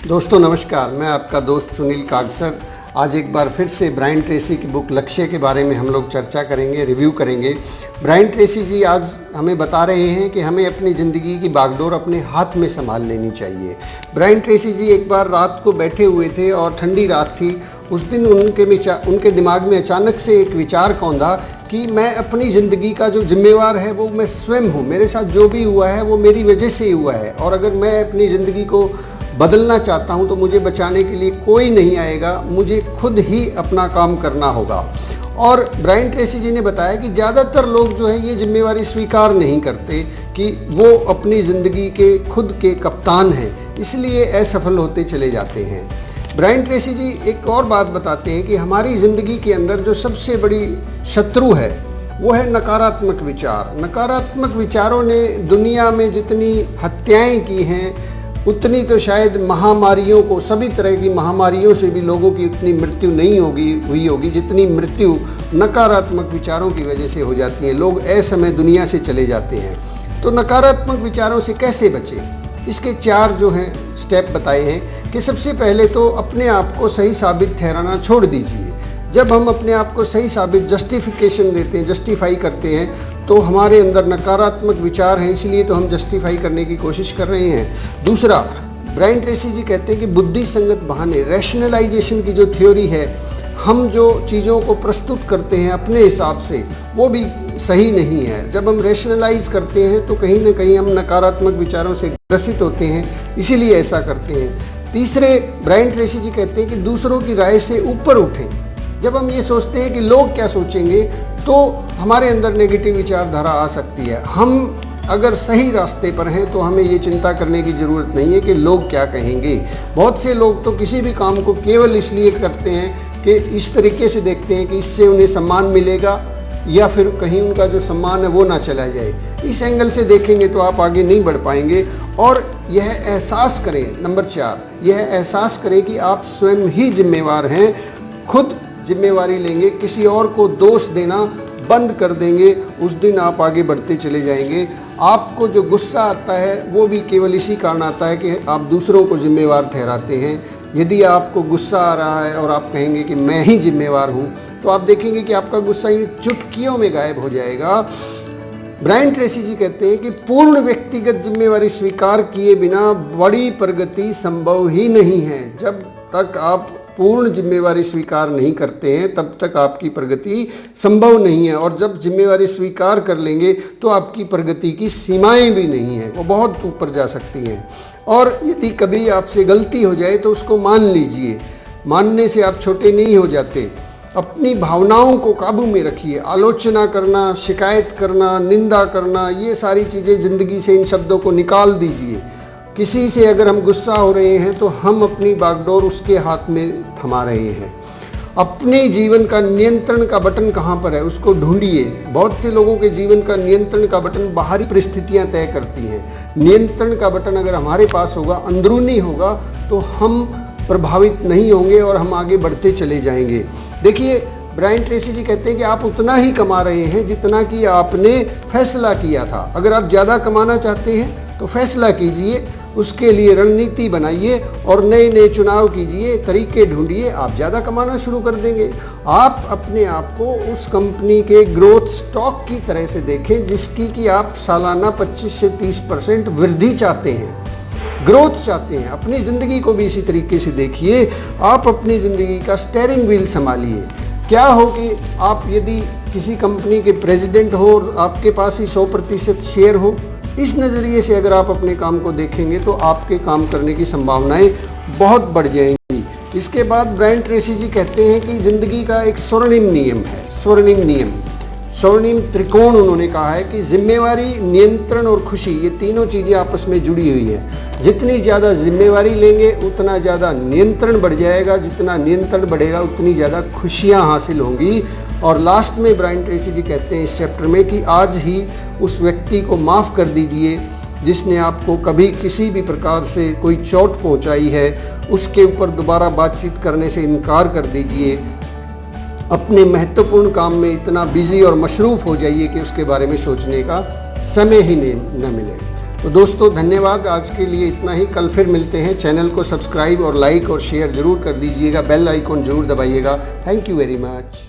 दोस्तों नमस्कार, मैं आपका दोस्त सुनील कागसर। आज एक बार फिर से ब्रायन ट्रेसी की बुक लक्ष्य के बारे में हम लोग चर्चा करेंगे, रिव्यू करेंगे। ब्रायन ट्रेसी जी आज हमें बता रहे हैं कि हमें अपनी ज़िंदगी की बागडोर अपने हाथ में संभाल लेनी चाहिए। ब्रायन ट्रेसी जी एक बार रात को बैठे हुए थे और ठंडी रात थी। उस दिन उनके दिमाग में अचानक से एक विचार कौंधा कि मैं अपनी ज़िंदगी का जो जिम्मेवार है वो मैं स्वयं हूँ। मेरे साथ जो भी हुआ है वो मेरी वजह से ही हुआ है, और अगर मैं अपनी ज़िंदगी को बदलना चाहता हूं तो मुझे बचाने के लिए कोई नहीं आएगा, मुझे खुद ही अपना काम करना होगा। और ब्रायन ट्रेसी जी ने बताया कि ज़्यादातर लोग जो है ये जिम्मेवारी स्वीकार नहीं करते कि वो अपनी ज़िंदगी के खुद के कप्तान हैं, इसलिए असफल होते चले जाते हैं। ब्रायन ट्रेसी जी एक और बात बताते हैं कि हमारी ज़िंदगी के अंदर जो सबसे बड़ी शत्रु है वो है नकारात्मक विचार। नकारात्मक विचारों ने दुनिया में जितनी हत्याएं की हैं उतनी तो शायद महामारियों को, सभी तरह की महामारियों से भी लोगों की उतनी मृत्यु नहीं हुई होगी जितनी मृत्यु नकारात्मक विचारों की वजह से हो जाती है। लोग असमय दुनिया से चले जाते हैं। तो नकारात्मक विचारों से कैसे बचें, इसके 4 जो हैं स्टेप बताए हैं कि सबसे पहले तो अपने आप को सही साबित ठहराना छोड़ दीजिए। जब हम अपने आप को सही साबित जस्टिफिकेशन देते हैं, जस्टिफाई करते हैं, तो हमारे अंदर नकारात्मक विचार हैं, इसलिए तो हम जस्टिफाई करने की कोशिश कर रहे हैं। दूसरा, ब्रायन ट्रेसी जी कहते हैं कि बुद्धि संगत बहाने, रैशनलाइजेशन की जो थ्योरी है, हम जो चीज़ों को प्रस्तुत करते हैं अपने हिसाब से वो भी सही नहीं है। जब हम रैशनलाइज करते हैं तो कहीं ना कहीं हम नकारात्मक विचारों से ग्रसित होते हैं, इसीलिए ऐसा करते हैं। तीसरे, ब्रायन ट्रेसी जी कहते हैं कि दूसरों की राय से ऊपर उठें। जब हम ये सोचते हैं कि लोग क्या सोचेंगे तो हमारे अंदर नेगेटिव विचारधारा आ सकती है। हम अगर सही रास्ते पर हैं तो हमें ये चिंता करने की ज़रूरत नहीं है कि लोग क्या कहेंगे। बहुत से लोग तो किसी भी काम को केवल इसलिए करते हैं कि इस तरीके से देखते हैं कि इससे उन्हें सम्मान मिलेगा या फिर कहीं उनका जो सम्मान है वो ना चला जाए। इस एंगल से देखेंगे तो आप आगे नहीं बढ़ पाएंगे। और यह एहसास करें, नंबर 4, यह एहसास करें कि आप स्वयं ही जिम्मेवार हैं, खुद जिम्मेवारी लेंगे, किसी और को दोष देना बंद कर देंगे, उस दिन आप आगे बढ़ते चले जाएंगे। आपको जो गुस्सा आता है वो भी केवल इसी कारण आता है कि आप दूसरों को जिम्मेवार ठहराते हैं। यदि आपको गुस्सा आ रहा है और आप कहेंगे कि मैं ही जिम्मेवार हूँ, तो आप देखेंगे कि आपका गुस्सा ये चुटकियों में गायब हो जाएगा। ब्रायन ट्रेसी जी कहते हैं कि पूर्ण व्यक्तिगत जिम्मेवारी स्वीकार किए बिना बड़ी प्रगति संभव ही नहीं है। जब तक आप पूर्ण जिम्मेवारी स्वीकार नहीं करते हैं तब तक आपकी प्रगति संभव नहीं है, और जब जिम्मेवारी स्वीकार कर लेंगे तो आपकी प्रगति की सीमाएं भी नहीं हैं, वो बहुत ऊपर जा सकती हैं। और यदि कभी आपसे गलती हो जाए तो उसको मान लीजिए, मानने से आप छोटे नहीं हो जाते। अपनी भावनाओं को काबू में रखिए। आलोचना करना, शिकायत करना, निंदा करना, ये सारी चीज़ें ज़िंदगी से, इन शब्दों को निकाल दीजिए। किसी से अगर हम गुस्सा हो रहे हैं तो हम अपनी बागडोर उसके हाथ में थमा रहे हैं। अपने जीवन का नियंत्रण का बटन कहाँ पर है उसको ढूंढिए। बहुत से लोगों के जीवन का नियंत्रण का बटन बाहरी परिस्थितियाँ तय करती हैं। नियंत्रण का बटन अगर हमारे पास होगा, अंदरूनी होगा, तो हम प्रभावित नहीं होंगे और हम आगे बढ़ते चले जाएंगे। देखिए, ब्रायन ट्रेसी जी कहते हैं कि आप उतना ही कमा रहे हैं जितना कि आपने फैसला किया था। अगर आप ज़्यादा कमाना चाहते हैं तो फैसला कीजिए, उसके लिए रणनीति बनाइए और नए नए चुनाव कीजिए, तरीके ढूंढिए, आप ज़्यादा कमाना शुरू कर देंगे। आप अपने आप को उस कंपनी के ग्रोथ स्टॉक की तरह से देखें जिसकी कि आप सालाना 25 से 30% वृद्धि चाहते हैं, ग्रोथ चाहते हैं। अपनी ज़िंदगी को भी इसी तरीके से देखिए। आप अपनी ज़िंदगी का स्टीयरिंग व्हील संभालिए। क्या हो कि आप यदि किसी कंपनी के प्रेसिडेंट हो और आपके पास ही 100% शेयर हो, इस नज़रिए से अगर आप अपने काम को देखेंगे तो आपके काम करने की संभावनाएं बहुत बढ़ जाएंगी। इसके बाद ब्रायन ट्रेसी जी कहते हैं कि ज़िंदगी का एक स्वर्णिम नियम है, स्वर्णिम त्रिकोण उन्होंने कहा है कि जिम्मेवारी, नियंत्रण और खुशी, ये तीनों चीज़ें आपस में जुड़ी हुई हैं। जितनी ज़्यादा जिम्मेवारी लेंगे उतना ज़्यादा नियंत्रण बढ़ जाएगा, जितना नियंत्रण बढ़ेगा उतनी ज़्यादा खुशियाँ हासिल होंगी। और लास्ट में ब्रायन ट्रेसी जी कहते हैं इस चैप्टर में कि आज ही उस व्यक्ति को माफ़ कर दीजिए जिसने आपको कभी किसी भी प्रकार से कोई चोट पहुंचाई है, उसके ऊपर दोबारा बातचीत करने से इनकार कर दीजिए। अपने महत्वपूर्ण काम में इतना बिजी और मशरूफ़ हो जाइए कि उसके बारे में सोचने का समय ही न मिले। तो दोस्तों धन्यवाद, आज के लिए इतना ही। कल फिर मिलते हैं। चैनल को सब्सक्राइब और लाइक और शेयर ज़रूर कर दीजिएगा, बेल आइकॉन ज़रूर दबाइएगा। Thank you very much.